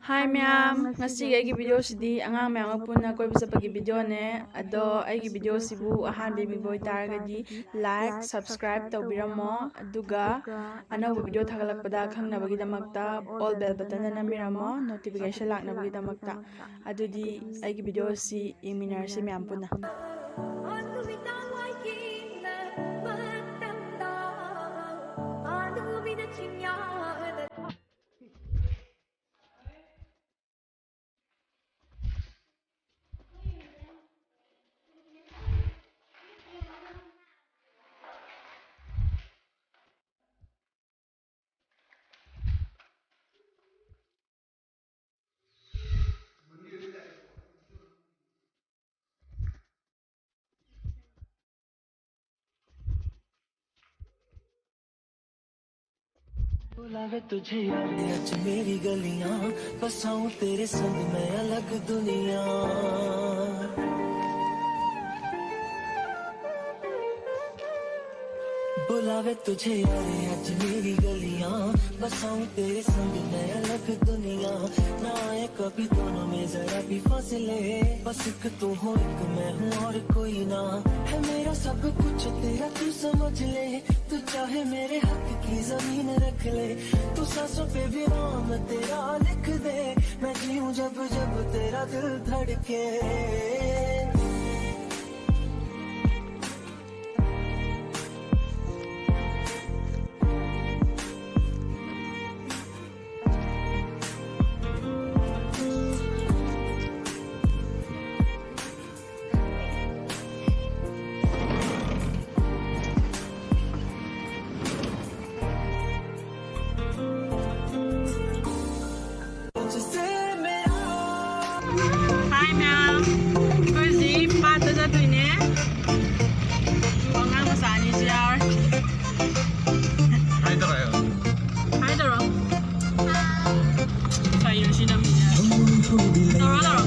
Hi ma'am, ngasi aigi video sidi angang ma'am punna koi bisapagi video ne ado aigi video sibu ahan baby boy taragadi like subscribe tawbiramo aduga anauba video thagalakpada khangnabagi damakta all bell button na namiramo notification laknabagi damakta adudi aigi video si yengminarsi ma'am punna बुलावे तुझे यार आज मेरी गलियां बसाऊं तेरे संग मैं अलग दुनिया बुलावे तुझे यार आज मेरी गलियां बसाऊं तेरे संग मैं अलग दुनिया ना आए कभी दोनों में जरा भी फासले बस एक तू हो एक मैं हूँ और कोई ना है मेरा सब कुछ तेरा तू समझ ले तू चाहे मेरे हक की जमीन रख ले तू सांसों पे भी नाम तेरा लिख दे मैं जीऊं जब जब तेरा दिल धड़के Hi ma'am, kasi pata sa tuin eh. Angang masani siya. Hi Doro. Hi Doro. Kayo na sinami niya. Doro Doro.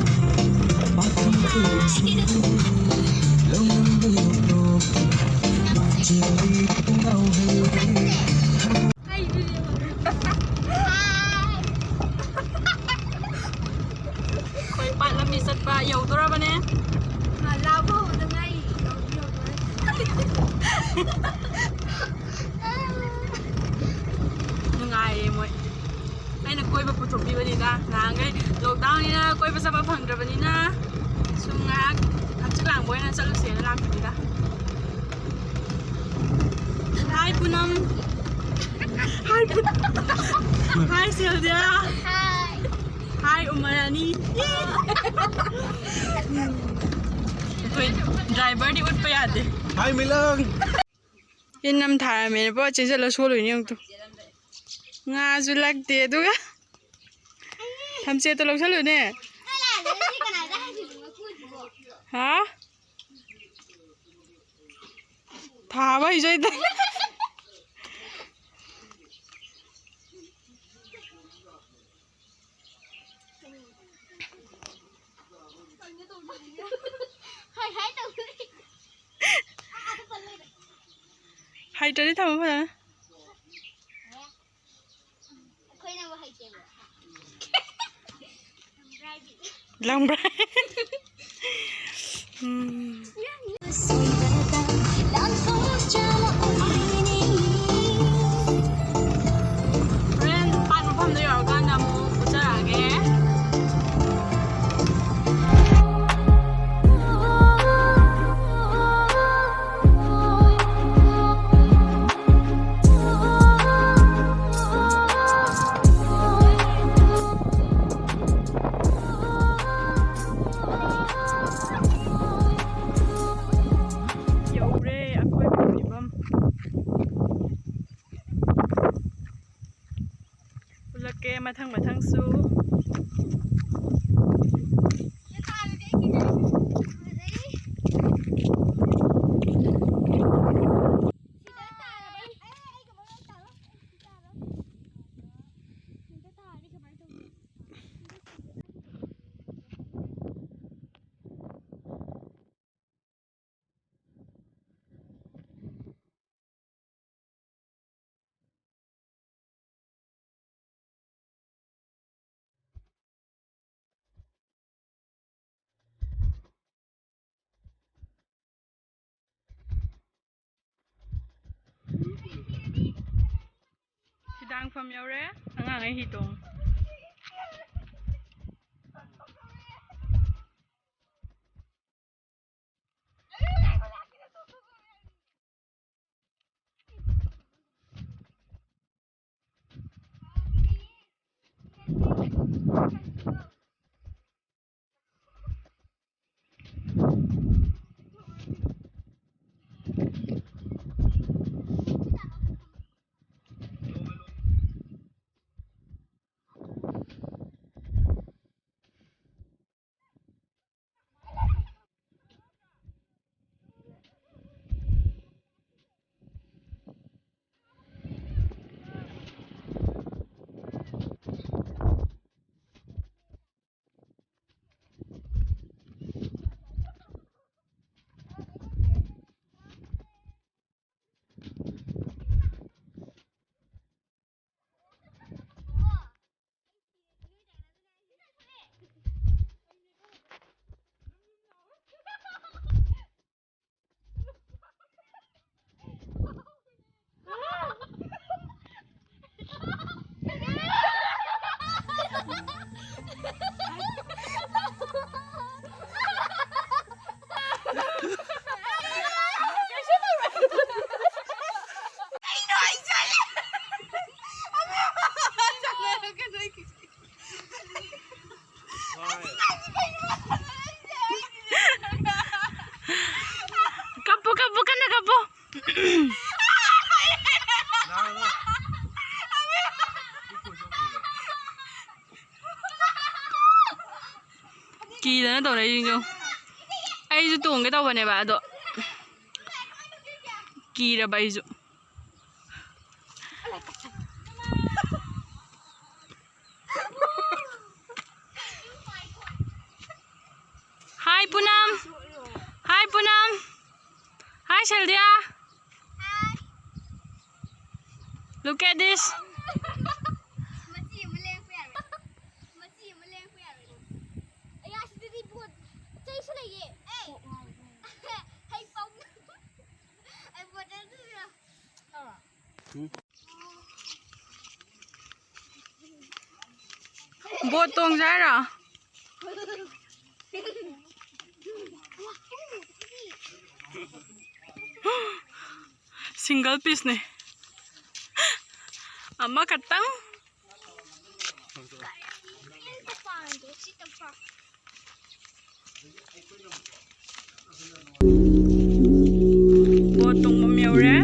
Koiba lamisat pa yaw Doro ba ne? Labo na nga eh. Nungaikhre mo. Ay nagkoiba puthokbibani da. Nangay lockdown ni na koiba sa paphangdrabani na. Sungak atchlang boy na saluse na lakni da. Hi Punam. Hi Punam. Hi Sylvia. Hi. Hi Umarani. Koy driver di ut pa yade. Hi Milang. Yan nam thara me po chinsa lo solo ni yung to. Nga su lagte duga. Thamche to log salo ne. Ha? Tha bai jai da. Hai tadi thầm apa? Long mathang su ꯃꯐꯝ ꯌꯧꯔꯦ ꯑꯉꯥꯡꯉꯩ ꯍꯤ ꯇꯣꯡ Kapo kana kapo. Kidana tꯧꯔꯛꯏꯁꯤꯡꯗꯣ ꯑꯩꯁꯨ ꯇꯣꯡꯒꯦ ꯇꯧꯕꯅꯦꯕ ꯑꯗꯣ ꯀꯤꯔꯕ ꯑꯩꯁꯨ Hi Punam. Hi Punam. Hi Shaldia. Look at this. Boat tong jara. Single piece ne. Amma kattang. Boat tong mamiaure.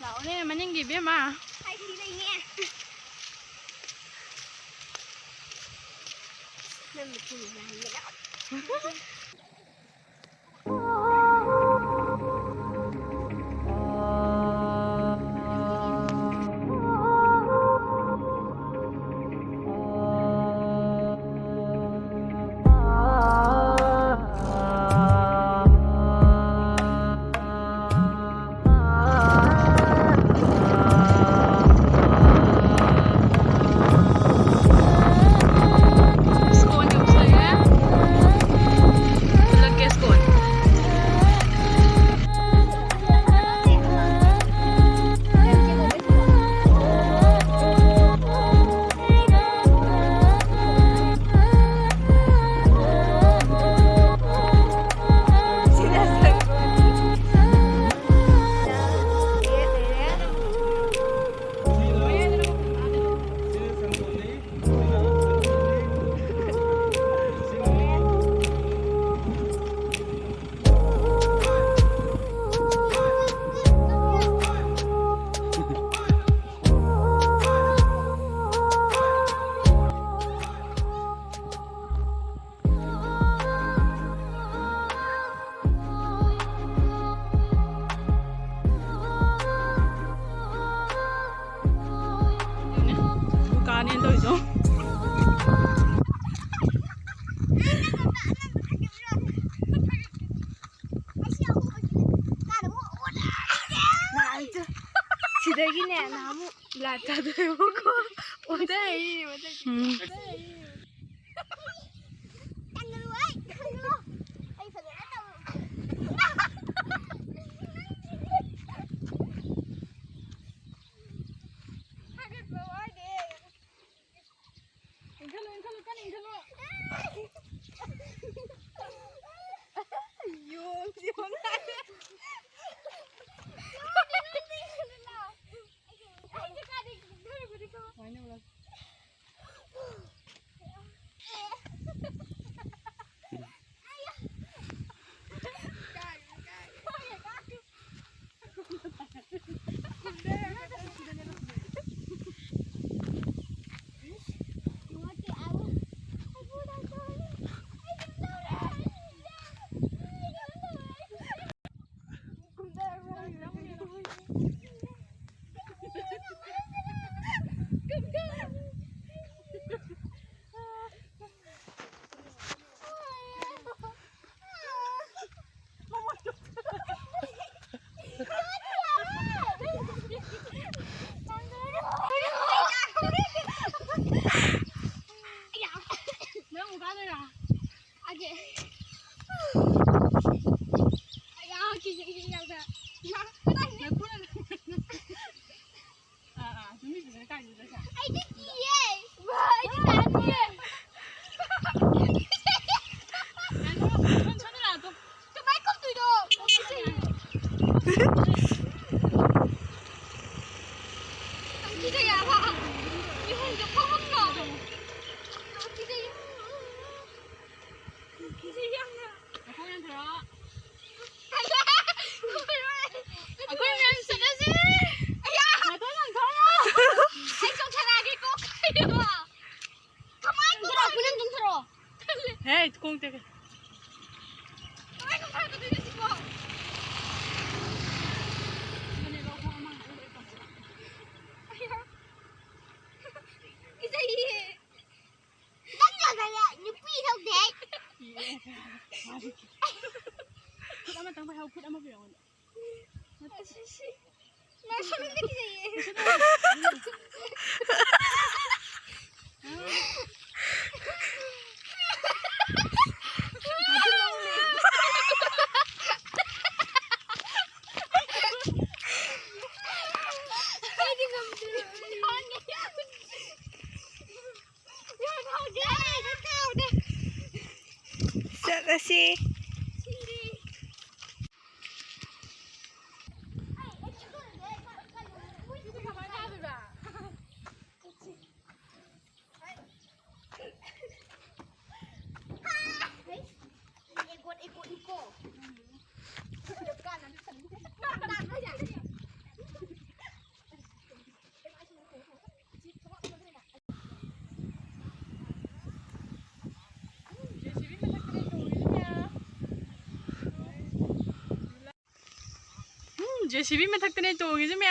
Laone maninggi bema. 그만 떠이죠. 지대기네 나무 라타도 해보고 오다이 Hey, kung teka. 다시 JCB में थकते नहीं तो होगी जी मैं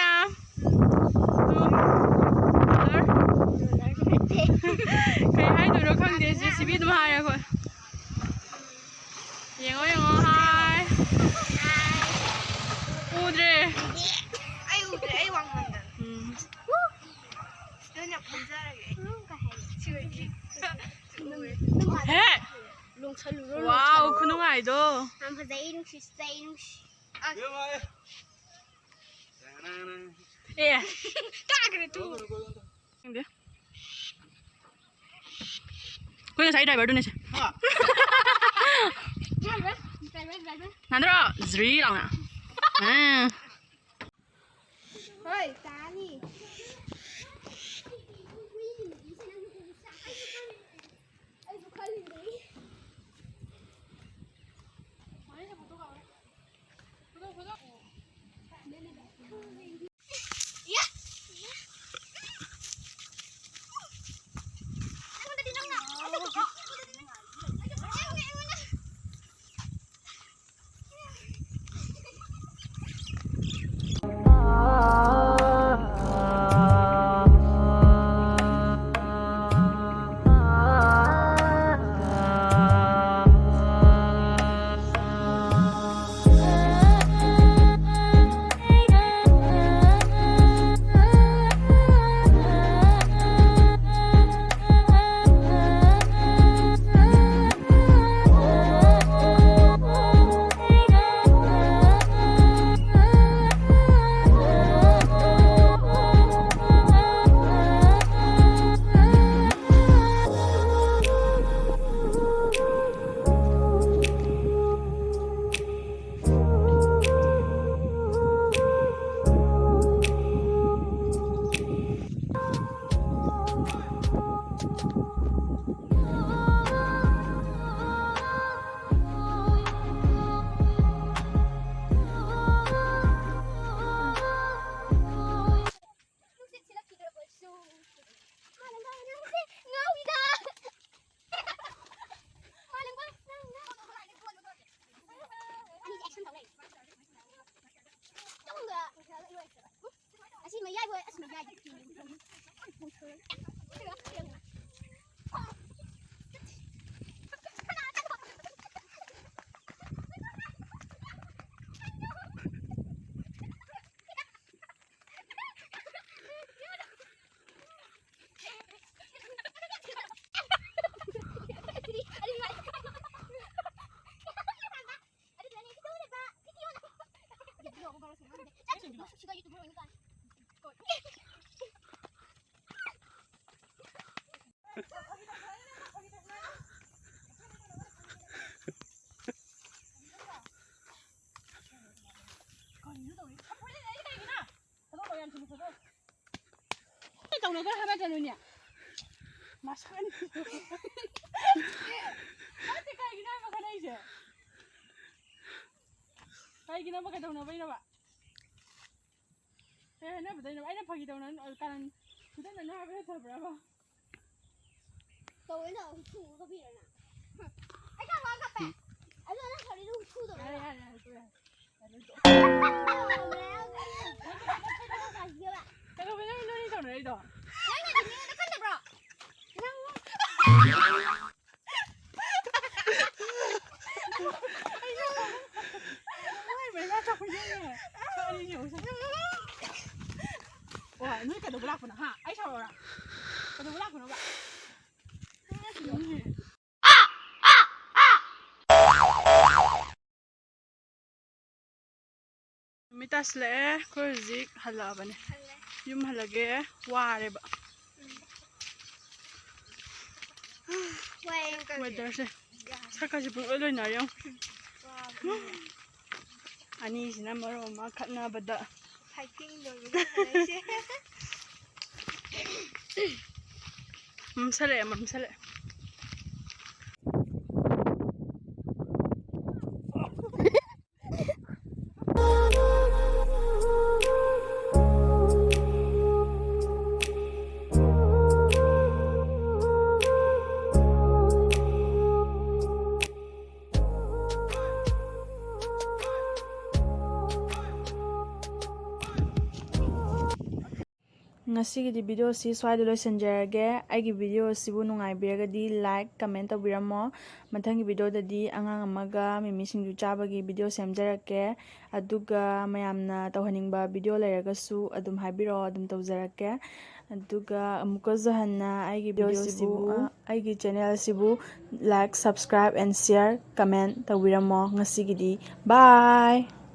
कहीं हाई तो रखा नहीं JCB तुम हाई रखो 영어 하이 우드레 아이 왕만다. 그냥 본자라게. 해 와우 그놈 아이도 예 근데 그냥 자기다 말도 내지 난들어 zri랑 Ôi, cá đi. ꯇꯧꯅꯒ ꯍꯥꯏꯕ ꯆꯠꯂꯨꯅꯦ ꯃꯁꯥꯅꯤ ꯑꯁꯤ ꯀꯩꯒꯤꯅꯣ ꯍꯥꯏꯕ ꯈꯠꯅꯩꯁꯦ ꯀꯩꯒꯤꯅꯣꯕ ꯀꯩꯗꯧꯅꯕꯩꯅꯣꯕ ꯀꯩ ꯍꯥꯏꯅꯕꯗꯩꯅꯣꯕ ꯑꯩꯅ ꯐꯥꯒꯤ ꯇꯧꯅ ꯀꯥꯔꯟ ꯐꯨꯗꯠꯅꯅꯨ ꯍꯥꯏꯕ ꯅꯠꯇꯕ꯭ꯔꯕ tao ấy là thu có bị rồi nè anh sao mà gặp bạn anh nói là đi đâu thu rồi ꯌꯥꯔꯦ ꯌꯥꯔꯦ ꯀꯩꯗꯧꯕꯩꯅꯣ ꯅꯣꯏ ꯇꯧꯅꯔꯤꯗꯣ 와, 너희 그래도 몰랐구나. 하, 아이 샤워라. 그래도 몰랐구나. 봐. 미타슬레 콜직 할라바네. 윰 할라게 와레바. 웨더세. 사까지 불어도 나요. 아니 지나 머로 막 갔나보다. 파이팅 놀고 맘살래 맘살래 Ngasigidi video si swai loisanjarage aigi video sibu nungaibiragadi like comment tawbiramo mathangi video dadi angang amaga mimi singju chabagi video semjarake aduga mayamna tawhaningba video lairagasu adum haibiro adum tawjarake aduga amuka zahanna aigi video sibu aigi channel sibu like subscribe and share comment tawbiramo ngasigidi bye.